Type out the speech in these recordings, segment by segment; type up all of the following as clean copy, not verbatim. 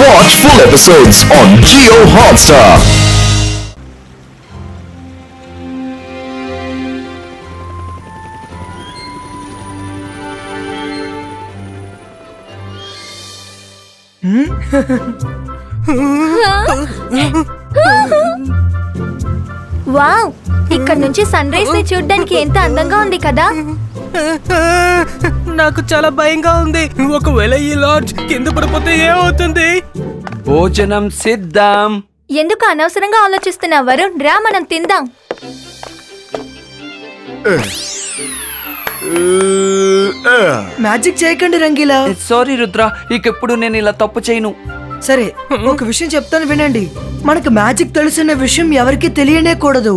Watch full episodes on Jio Hotstar. Wow, ఇక్కడ నుంచి sun rise ని చూడడానికి ఎంత అందంగా ఉంది కదా. నాకు చాలా భయంగా ఉంది. ఒకవేళ ఈ లాడ్జ్ కింద పడిపోతే ఏమవుతుంది? భోజనం సిద్ధం. ఎందుకు అనవసరంగా ఆలోచిస్తున్నావు వరుణ్? రా మనం తిందాం. మ్యాజిక్ చేయకండి రంగీలా. సారీ రుద్ర, ఇకెప్పుడు నేను ఇలా తప్పు చేయను. సరే, ఒక విషయం చెప్తాను వినండి. మనకు మ్యాజిక్ తెలుసున్న విషయం ఎవరికి తెలియనే కూడదు.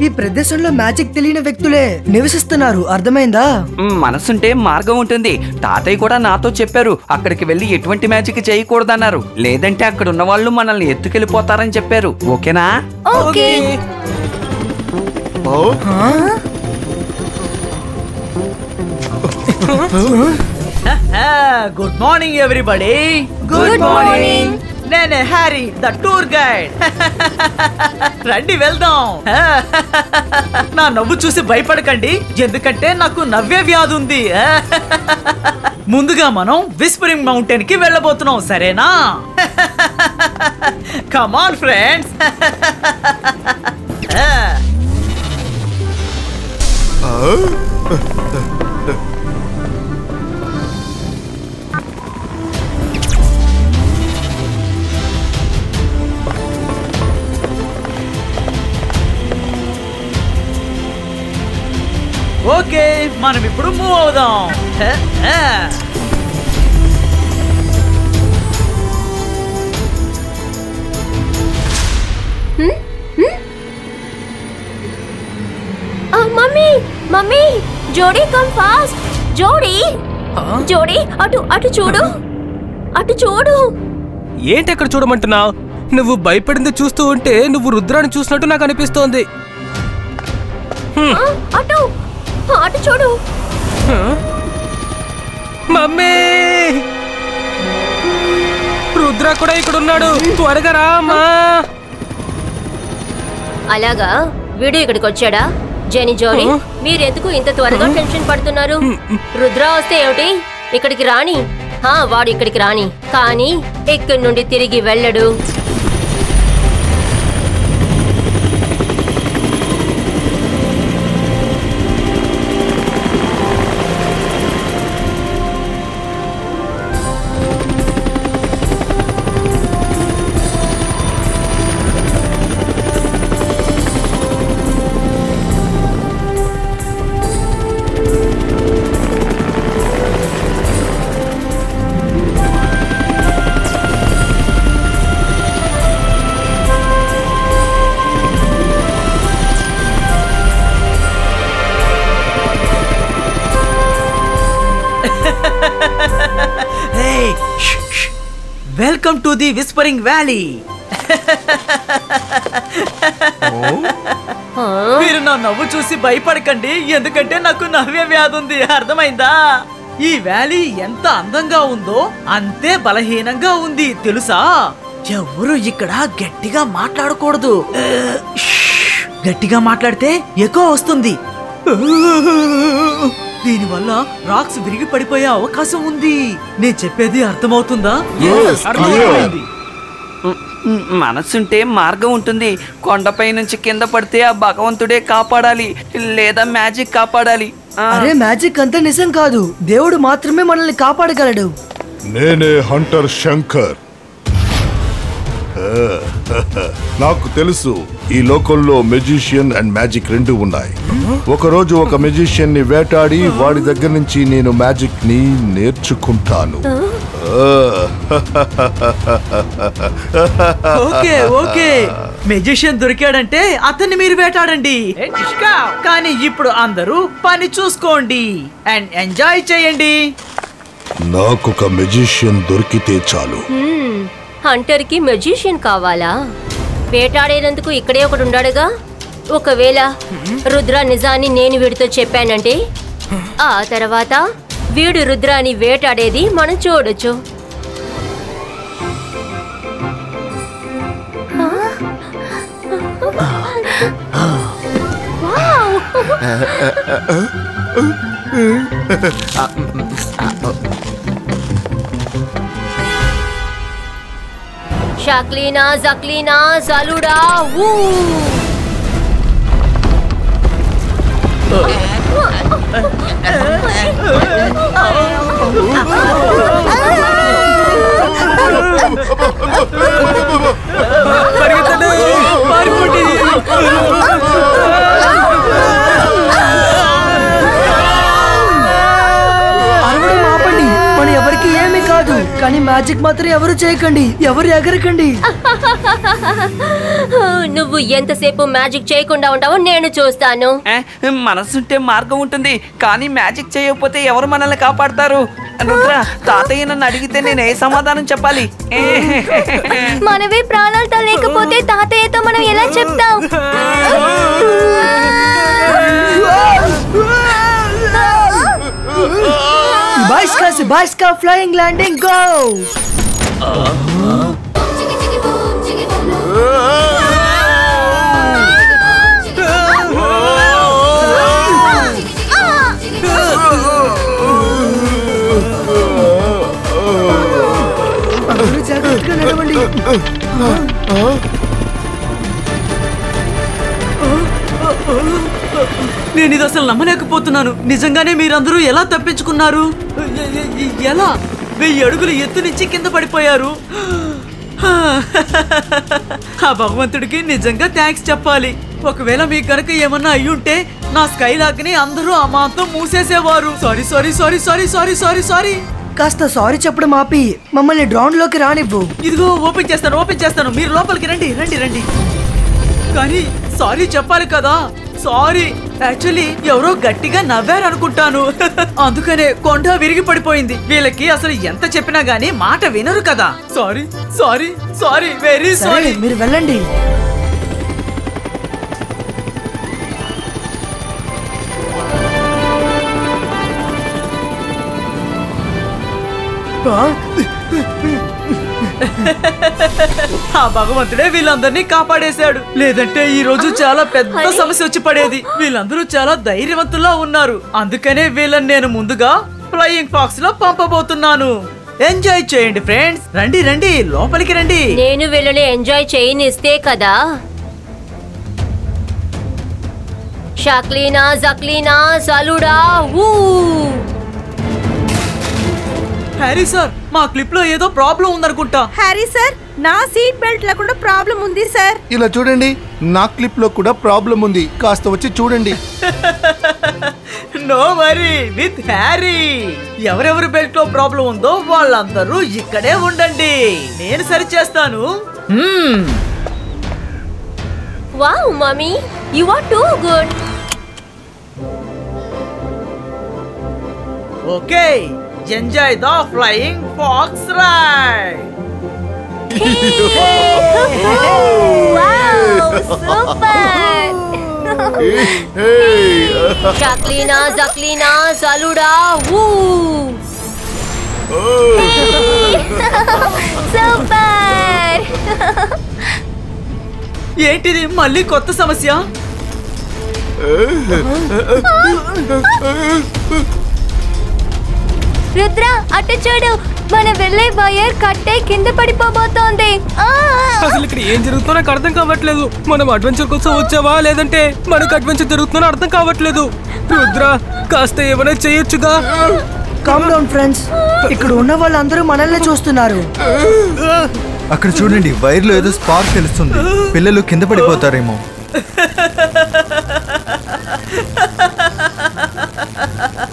ఈ ప్రదేశంలో మ్యాజిక్ తెలియని వ్యక్తులే నివసిస్తున్నారు, అర్థమైందా? మనసుంటే మార్గం ఉంటుంది. తాతయ్య కూడా నాతో చెప్పారు, అక్కడికి వెళ్ళి ఎటువంటి మ్యాజిక్ చేయకూడదన్నారు. లేదంటే అక్కడ ఉన్న వాళ్ళు మనల్ని ఎత్తుకెళ్ళిపోతారని చెప్పారు. ఓకేనా? Okay. Good morning everybody. Good morning. నేనే హ్యారీ, ద టూర్ గైడ్. రండి వెళ్దాం. నా నవ్వు చూసి భయపడకండి, ఎందుకంటే నాకు నవ్వే వ్యాధి ఉంది. ముందుగా మనం విస్పరింగ్ మౌంటైన్ కి వెళ్ళబోతున్నాం, సరేనా? Come on friends. ఓకే, మనం ఇప్పుడు మూవ్ అవుదాం. మమ్మీ మమ్మీ, జోడీ కమ్ ఫాస్ట్. జోడీ జోడీ, అటు అటు చూడు, అటు చూడు. ఏంటి అక్కడ చూడమంటున్నావు? నువ్వు భయపడింది చూస్తూ ఉంటే నువ్వు రుద్రాన్ని చూసినట్టు నాకు అనిపిస్తోంది. అటు అటు చూడు. మమ్మీ, రుద్ర కూడా ఇక్కడ ఉన్నాడు. త్వరగా రా అమ్మా. అలాగా, వీడు ఇక్కడికి వచ్చాడా? జెనీ, జోడీ, మీరెందుకు ఇంత త్వరగా టెన్షన్ పడుతున్నారు? రుద్ర వస్తే ఏమిటి, ఇక్కడికి రాని. వాడు ఇక్కడికి రాని, కానీ ఇక్కడి నుండి తిరిగి వెళ్ళడు. Welcome to the whispering valley. మీరు నా నవ్వు చూసి భయపడకండి, ఎందుకంటే నాకు నవ్వే వ్యాధి ఉంది, అర్థమైందా? ఈ వ్యాలీ ఎంత అందంగా ఉందో అంతే బలహీనంగా ఉంది, తెలుసా? ఎవరు ఇక్కడ గట్టిగా మాట్లాడకూడదు. గట్టిగా మాట్లాడితే ఎక్కువ వస్తుంది. దీనివల్ల రాక్స్ విరిగి పడిపోయే అవకాశం ఉంది. నేను చెప్పేది అర్థమవుతుందా? మనసుంటే మార్గం ఉంటుంది. కొండపై నుంచి కింద పడితే ఆ భగవంతుడే కాపాడాలి, లేదా మ్యాజిక్ కాపాడాలి. అరే, మ్యాజిక్ అంతా నిజం కాదు, దేవుడు మాత్రమే మనల్ని కాపాడగలడు. నేనే హంటర్ శంకర్. నాకు తెలుసు, ఈ లోకంలో మెజిషియన్ అండ్ మ్యాజిక్ రెండు ఉన్నాయి. ఒకరోజు ఒక మెజిషియన్ ని వేటాడి వాడి దగ్గర నుంచి నేను మ్యాజిక్ ని నేర్చుకుంటాను. ఓకే ఓకే, మెజిషియన్ దొరికాడంటే అతన్ని మీరు వేటాడండి. కానీ ఇప్పుడు అందరూ పని చూసుకోండి అండ్ ఎంజాయ్ చేయండి. నాకొక మెజిషియన్ దొరికితే చాలు. హంటర్ కి మెజిషియన్ కావాలా? వేటాడేందుకు ఇక్కడే ఒకడు ఉండాడుగా. ఒకవేళ రుద్ర నిజాన్ని నేను వీడితో చెప్పానంటే ఆ తర్వాత వీడు రుద్రాని వేటాడేది మనం చూడొచ్చు. షాక్లీనా జక్లీనా సాలుడా వూ పరిగెత్తండి, పారిపోండి. అరవడం ఆపండి, మన ఎవరికి ఏమీ కాదు. కానీ మ్యాజిక్ మాత్రం ఎవరు చేయకండి, ఎవరు ఎగరకండి. నువ్వు ఎంతసేపు మ్యాజిక్ చేయకుండా ఉంటావో నేను చూస్తాను. మనసుంటే మార్గం ఉంటుంది, కానీ మ్యాజిక్ చేయకపోతే ఎవరు మనల్ని కాపాడతారు? రుద్ర, తాతయ్య నన్ను అడిగితే నేను ఏ సమాధానం చెప్పాలి? మనమే ప్రాణాలతో లేకపోతే తాతయ్యతో మనం ఎలా చెప్తాం? బాయ్స్కా ఫ్లయింగ్ ల్యాండింగ్ గో. జాగ్రత్తగా నడవండి. నేను ఇది అసలు నమ్మలేకపోతున్నాను. నిజంగానే మీరందరూ ఎలా తప్పించుకున్నారు? ఎలా 1000 అడుగుల ఎత్తు నుంచి కింద పడిపోయారు? ఆ భగవంతుడికి నిజంగా థ్యాంక్స్ చెప్పాలి. ఒకవేళ మీకు కనుక ఏమన్నా అయ్యుంటే నా స్కైలాక్ ని అందరూ అమాంతం మూసేసేవారు. Sorry sorry sorry sorry sorry sorry sorry. కాస్త సారీ చెప్పడం ఆపి మమ్మల్ని డ్రోన్ లోకి రానివ్వు. ఇదిగో ఓపెన్ చేస్తాను. మీరు లోపలికి రండి రండి రండి. కానీ సారీ చెప్పాలి కదా. సారీ, యాక్చువల్లీ ఎవరో గట్టిగా నవ్వారు అనుకుంటాను. అందుకనే కొండ విరిగి పడిపోయింది. వీళ్ళకి అసలు ఎంత చెప్పినా గానీ మాట వినరు కదా. Sorry sorry sorry, very sorry. మీరు వెళ్ళండి. ఆ భగవంతుడే వీళ్ళందరినీ కాపాడేశాడు. లేదంటే ఈ రోజు చాలా పెద్ద సమస్య వచ్చి పడేది. వీళ్ళందరూ చాలా ధైర్యవంతుల్లా ఉన్నారు. అందుకనే వీళ్ళని నేను ముందుగా ఫ్లయింగ్ ఫాక్స్ లో పంపబోతున్నాను. ఎంజాయ్ చేయండి ఫ్రెండ్స్. రండి రండి, లోపలికి రండి. నేను వీళ్ళని ఎంజాయ్ చేయనిస్తే కదా. షాక్లీనా జక్లీనా సాలుడా వూ. హ్యారీ సార్, మా క్లిప్ లో ఏదో ప్రాబ్లం ఉందనుకుంటా. హ్యారీ సార్, నా సీట్ బెల్ట్ లో కూడా ప్రాబ్లం ఉంది సార్. ఇలా చూడండి, నా క్లిప్ లో కూడా ప్రాబ్లం ఉంది, కాస్త వచ్చి చూడండి. No worry with Harry. ఎవరెవరి బెల్ట్ లో ప్రాబ్లం ఉందో వాళ్ళందరూ ఇక్కడే ఉండండి, నేను సరి చేస్తాను. Wow mummy, you are too good. Okay, enjoy the flying fox ride. షాక్లీనా జక్లీనా సాలుడా వూ. సూపర్. ఏంటిది మళ్ళీ కొత్త సమస్య? రుద్ర, అటు చూడు, మన వెళ్ళే వైర్ కట్టే కింద పడిపోబోతోంది. అసలు ఇక్కడ ఏం జరుగుతుందో నాకు అర్థం కావట్లేదు. మనం అడ్వెంచర్ కోసం వచ్చావా లేదంటే మనకు అడ్వెంచర్ జరుగుతుందో అర్థం కావట్లేదు. రుద్ర, కాస్త ఏమైనా చేయొచ్చుగా. కామ్ డౌన్ ఫ్రెండ్స్, ఇక్కడ ఉన్న వాళ్ళందరూ మనల్ని చూస్తున్నారు. అక్కడ చూడండి, వైర్లో ఏదో స్పార్క్ తెలుస్తుంది. పిల్లలు కింద పడిపోతారేమో.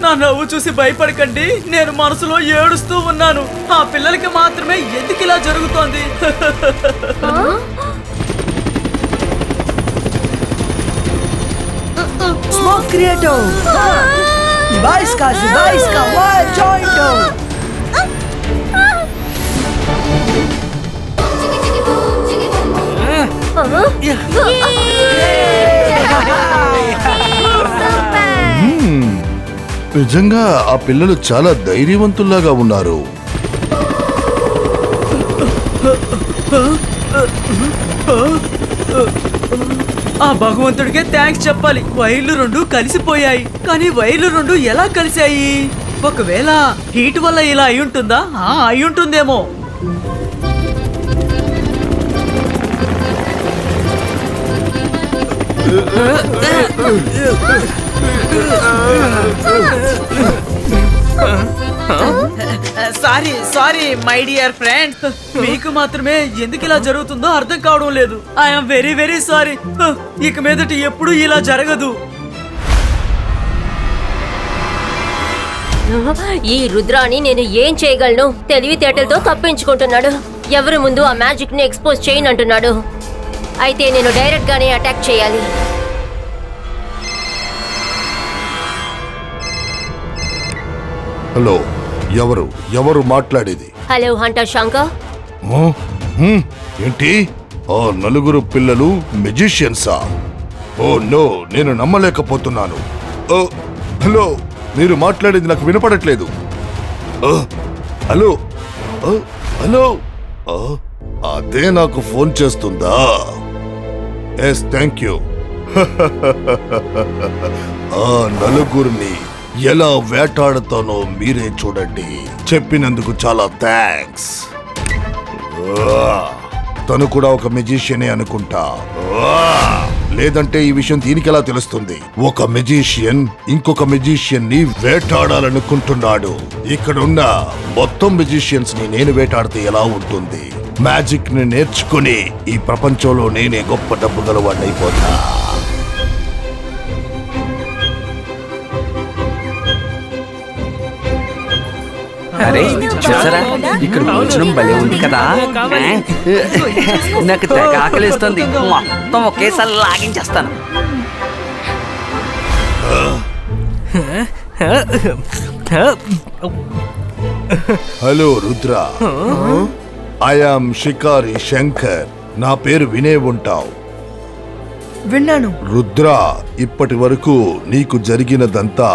నా నవ్వు చూసి భయపడకండి, నేను మనసులో ఏడుస్తూ ఉన్నాను. ఆ పిల్లలకి మాత్రమే ఎందుకు ఇలా జరుగుతోంది? Smoke creative Zibaiska wild jointo. నిజంగా ఆ పిల్లలు చాలా ధైర్యవంతుల్లాగా ఉన్నారు. ఆ భగవంతుడికే థ్యాంక్స్ చెప్పాలి. వైర్లు రెండు కలిసిపోయాయి. కానీ వైర్లు రెండు ఎలా కలిసాయి? ఒకవేళ హీట్ వల్ల ఇలా అయి ఉంటుందా? అయి ఉంటుందేమో. సారీ మై డియర్ ఫ్రెండ్స్, మీకు మాత్రమే ఎందుకు ఇలా జరుగుతుందో అర్థం కావడం లేదు. I'm very very sorry. ఇక మీదట ఎప్పుడు ఇలా జరగదు. ఈ రుద్రాని నేను ఏం చేయగలను? తెలివితేటలతో తప్పించుకుంటున్నాడు. ఎవరి ముందు ఆ మ్యాజిక్ ని ఎక్స్పోజ్ చేయనంటున్నాడు. అయితే నేను డైరెక్ట్ గానే అటాక్ చేయాలి. హలో, ఎవరు మాట్లాడేది? Hello Hunter Shankar. ఏంటి ఆ నలుగురు పిల్లలు మెజిషియన్సా? ఓ నో, నేను నమ్మలేకపోతున్నాను. హలో, మీరు మాట్లాడేది నాకు వినపడట్లేదు. హలో హలో, అదే నాకు ఫోన్ చేస్తుందా? Yes, thank you. ఆ నలుగురిని ఎలా వేటాడుతానో మీరే చూడండి. చెప్పినందుకు చాలా థ్యాంక్స్. తను కూడా ఒక మెజిషియనే అనుకుంటా. లేదంటే ఈ విషయం దీనికి ఎలా తెలుస్తుంది? ఒక మెజిషియన్ ఇంకొక మెజిషియన్ ని వేటాడాలనుకుంటున్నాడు. ఇక్కడున్న మొత్తం మెజిషియన్స్ ని నేను వేటాడితే ఎలా ఉంటుంది? మ్యాజిక్ ని నేర్చుకుని ఈ ప్రపంచంలో నేనే గొప్ప డబ్బు గలవాడినైపోతా. అరే చూసారా, ఇక్కడ భోజనం భలే ఉంది కదా. నాకు తెగ ఆకలిస్తుంది. మొత్తం ఒకేసారి లాగించేస్తాను. Hello Rudra, I am Shikari Shankar. నా పేరు వినే ఉంటావు. విన్నాను. రుద్ర, ఇప్పటి వరకు నీకు జరిగినదంతా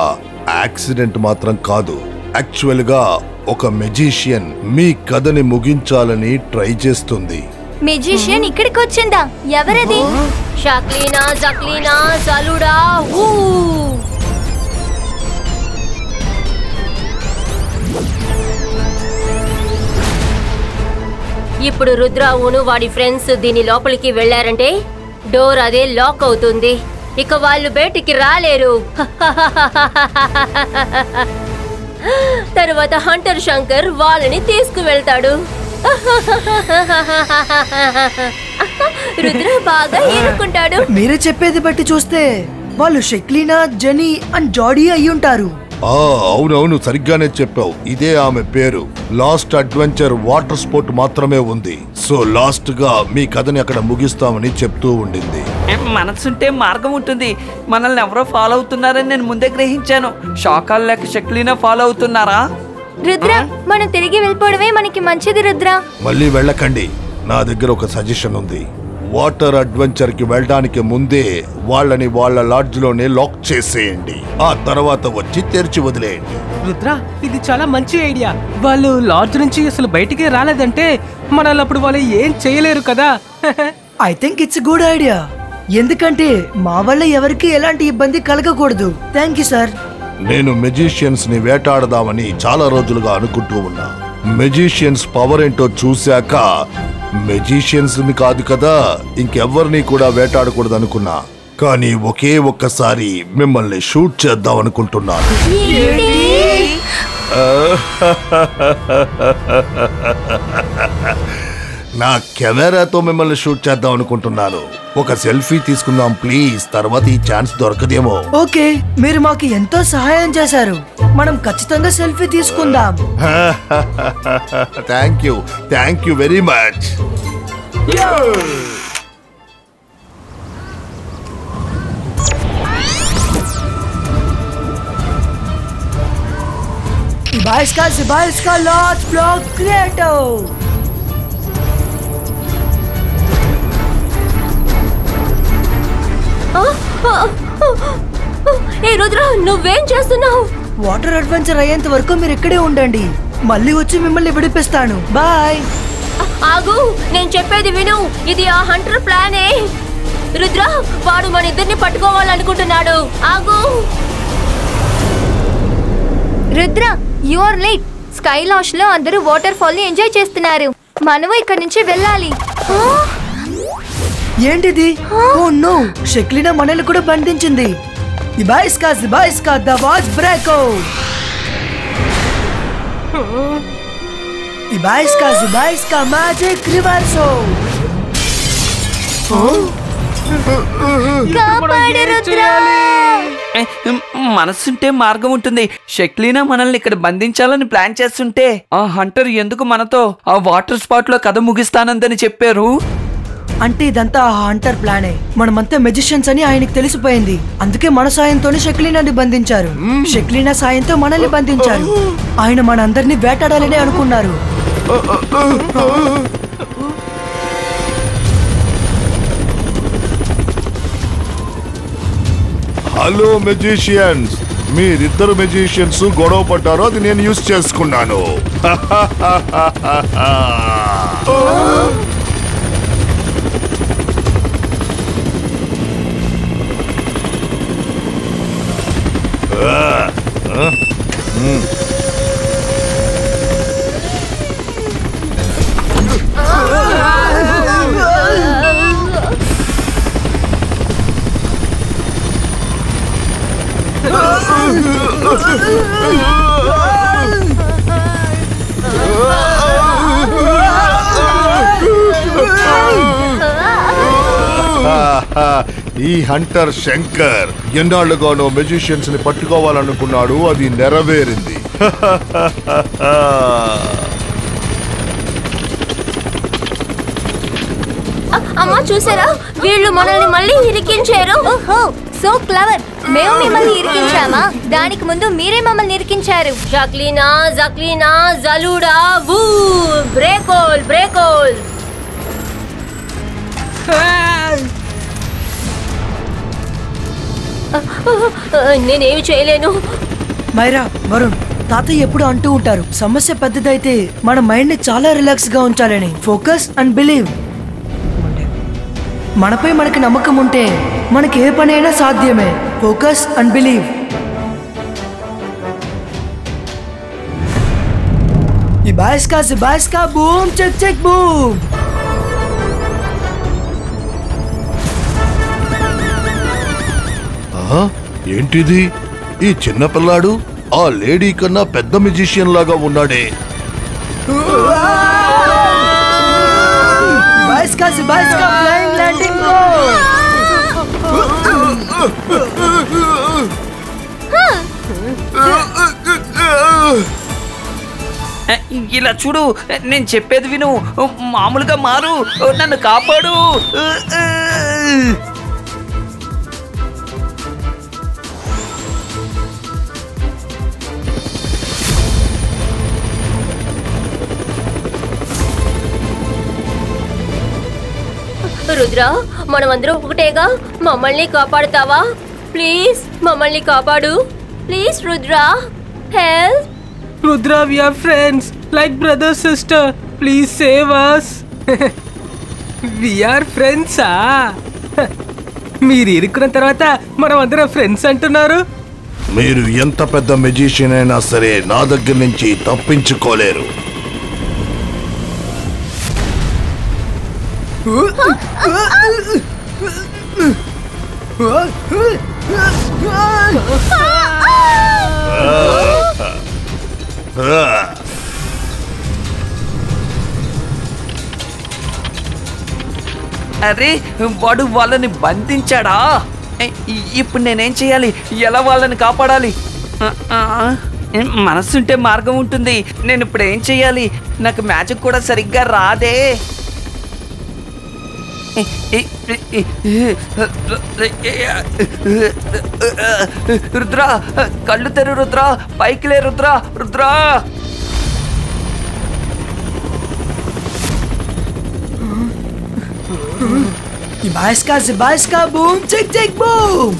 యాక్సిడెంట్ మాత్రం కాదు. యాక్చువల్ గా ఒక మెజిషియన్ మీ కథని ముగించాలని ట్రై చేస్తుంది. మెజిషియన్ ఇక్కడికి వచ్చిందా? ఎవరది? షాక్లీనా, జక్లీనా, సలుడా. ఇప్పుడు రుద్రావును వాడి ఫ్రెండ్స్ దీని లోపలికి వెళ్లారంటే డోర్ అదే లాక్ అవుతుంది. ఇక వాళ్ళు బయటికి రాలేరు. తర్వాత హంటర్ శంకర్ వాళ్ళని తీసుకువెళ్తాడు. రుద్ర బాగా ఎరుక్కుంటాడు. మీరే చెప్పేది బట్టి చూస్తే వాళ్ళు షెక్లీనా, జెనీ అండ్ జాడీ అయి ఉంటారు. అవునవును, సరిగ్గానే చెప్పావు. ఇదే ఆమె పేరు. లాస్ట్ అడ్వెంచర్ వాటర్ స్పోర్ట్ మాత్రమే ఉంది. సో లాస్ట్ గా మీ కథని అక్కడ ముగిస్తామని చెప్తూ ఉండింది. మనసుంటే మార్గం ఉంటుంది. మనల్ని ఎవరో ఫాలో అవుతున్నారని నేను ముందే గ్రహించాను. షాకాలు లేక షక్లీనా ఫాలో అవుతున్నారా? రుద్ర, మనం తిరిగి వెళ్ళిపోవడమే మనకి మంచిది. రుద్ర, మళ్ళీ వెళ్ళకండి. నా దగ్గర ఒక సజెషన్ ఉంది. వాటర్ అడ్వెంచర్ కి వెళ్ళడానికి ముందే వాళ్ళని వాళ్ళ లాడ్జ్ లోనే లాక్ చేసేయండి. ఆ తర్వాత వచ్చి తెరిచి వదిలేయండి. రుద్ర, ఇది చాలా మంచి ఐడియా. వాళ్ళు లాడ్జ్ నుంచి అసలు బయటికి రాలేదంటే మనల్ని అప్పుడు వాళ్ళు ఏం చేయలేరు కదా. I think it's good idea. ఎందుకంటే మా వల్ల ఎవరికి ఎలాంటి ఇబ్బంది కలగకూడదు. Thank you sir. నేను మెజిషియన్స్ ని వేటాడదామని చాలా రోజులుగా అనుకుంటూ ఉన్నా. మెజిషియన్స్ పవర్ ఏంటో చూశాక మెజిషియన్స్ ని కాదు కదా, ఇంకెవ్వరిని కూడా వేటాడకూడదు అనుకున్నా. కానీ ఒకే ఒక్కసారి మిమ్మల్ని షూట్ చేద్దాం అనుకుంటున్నాను. నా కెమెరాతో మిమ్మల్ని షూట్ చేద్దాం అనుకుంటున్నాను. ఒక సెల్ఫీ తీసుకుందాం ప్లీజ్. తర్వాత ఈ ఛాన్స్ దొరకదేమో. ఓకే, మీరు మాకు ఎంతో సహాయం చేశారు. మనం ఖచ్చితంగా సెల్ఫీ తీసుకుందాం. Thank you very much. Zibaiska Lodge Block Creator. ఏ రుద్ర, నువ్వేం చేస్తున్నావు? వాటర్ అడ్వెంచర్ అయ్యేంత వరకు మీరు ఇక్కడే ఉండండి. మళ్ళీ వచ్చి మిమ్మల్ని విడిపిస్తాను. బాయ్. ఆగు, నేను చెప్పేది విను. ఇది ఆ హంటర్ ప్లానే. రుద్ర వాడు మన ఇద్దరిని పట్టుకోవాలనుకుంటున్నాడు. ఆగు రుద్ర, యు ఆర్ లేట్. స్కైలాష్ లో అందరూ వాటర్ ఫాల్ ని ఎంజాయ్ చేస్తున్నారు. మనము ఇక్కడ నుంచి వెళ్ళాలి. ఏంటిది? ఓ నో, షెక్లీనా మనల్ని కూడా బంధించింది. జిబాయిస్కా ద వాచ్ బ్రేకో. జిబాయిస్కా మ్యాజిక్ రివర్సో. కాపాడు రుద్ర. మనసుంటే మార్గం ఉంటుంది. షెక్లీనా మనల్ని ఇక్కడ బంధించాలని ప్లాన్ చేస్తుంటే ఆ హంటర్ ఎందుకు మనతో ఆ వాటర్ స్పాట్ లో కథ ముగిస్తానందని చెప్పారు? అంటే ఇదంతా ఆ హంటర్ ప్లానే. మనమంతా మెజిషియన్స్ అని ఆయనకి తెలిసిపోయింది. అందుకే మన సాయంతోనే షెక్లీనాని బంధించారు. షెక్లీనా సాయంతో మనల్ని బంధించారు. ఆయన మనందరినీ వేటాడాలని అనుకున్నారు. హలో మెజిషియన్స్, మీరిద్దరు మెజిషియన్స్ గొడవ పడ్డారు, అది నేను యూజ్ చేసుకున్నాను. ఈ హంటర్ శంకర్ ఎన్నాళ్ళుగానో మెజిషియన్స్ ని పట్టుకోవాలనుకున్నాడు, అది నెరవేరింది. అమ్మా చూసారా, వీళ్ళు మనల్ని మళ్ళీ ఇరికించారు. ఓహో, సో క్లవర్. మేము మిమ్మల్ని ఇరికించామా? దానికి ముందు మీరే మమ్మల్ని ఇరికించారు. జక్లీనా జలూడా వూ బ్రేకోల్. నేనేమి చేయలేను. మైరా, వరుణ్, తాతయ్య ఎప్పుడు అంటూ ఉంటారు, సమస్య పెద్దదైతే మన మైండ్ ని చాలా రిలాక్స్ గా ఉంచాలని. Focus and believe. మనపై మనకి నమ్మకం ఉంటే మనకి ఏ పని అయినా సాధ్యమే. Focus and believe. జిబాయిస్కా బూమ్ చెక్ బూమ్. ఏంటిది? ఈ చిన్న పిల్లాడు ఆ లేడీ కన్నా పెద్ద మెజిషియన్ లాగా ఉన్నాడే. జిబాయిస్కా ఫ్లయింగ్ ల్యాండింగ్ గో. ఇలా చూడు, నేను చెప్పేది విను. మామూలుగా మారు, నన్ను కాపాడు. రుద్ర, మనమందరం ఒకటేగా, మమ్మల్ని కాపాడుతావా? ప్లీజ్ మమ్మల్ని కాపాడు. Please Rudra, help. Rudra, we are friends like brother sister. Please save us. We are friends. మీరు ఇరుక్కున్న తర్వాత మనం అందరం ఫ్రెండ్స్ అంటున్నారు. మీరు ఎంత పెద్ద మెజిషియన్ అయినా సరే నా దగ్గర నుంచి తప్పించుకోలేరు. అరే, వాడు వాళ్ళని బంధించాడా? ఇప్పుడు నేనేం చేయాలి? ఎలా వాళ్ళని కాపాడాలి? మనసుంటే మార్గం ఉంటుంది. నేను ఇప్పుడు ఏం చెయ్యాలి? నాకు మ్యాజిక్ కూడా సరిగ్గా రాదే. రుద్ర, కళ్ళు తెరు Rudra, పైకిలే Rudra. Zibaisca boom, tick boom.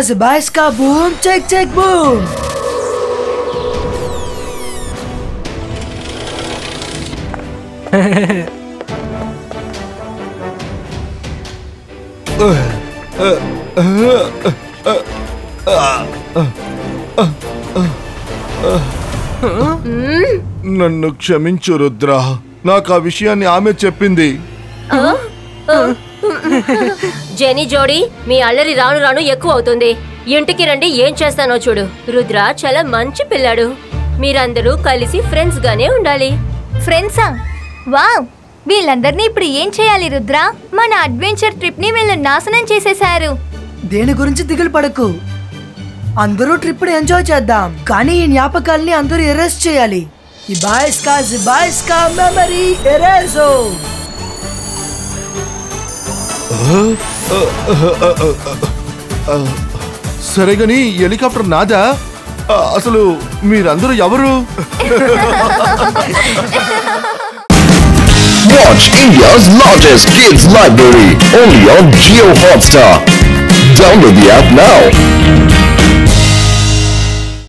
Zibaiska, boom, check, boom. నన్ను క్షమించు రుద్ర, నాకు ఆ విషయాన్ని ఆమె చెప్పింది. జెనీ జోడీ, మీ అల్లరి రాను రాను ఎక్కువ అవుతుంది. ఇంటికి రండి, ఏం చేస్తానో చూడు. రుద్ర చాలా మంచి పిల్లాడు. మీరందరూ కలిసి ఫ్రెండ్స్ గానే ఉండాలి. ఫ్రెండ్సా? వావ్! వీళ్ళందరినీ ఇప్పుడు ఏం చేయాలి రుద్ర? మన అడ్వెంచర్ ట్రిప్ ని వీళ్ళు నాశనం చేసేశారు. దేని గురించి దిగులు పడకు, అందరూ ట్రిప్ ని ఎంజాయ్ చేద్దాం. కానీ ఈ జ్ఞాపకాల్ని అందరూ ఎరేజ్ చేయాలి. జిబాయిస్కా మెమరీ ఎరేజో. సరేగాని హెలికాప్టర్ నాదా? అసలు మీరందరూ ఎవరు? Watch India's largest kids library only on Jio Hotstar. Download the app now.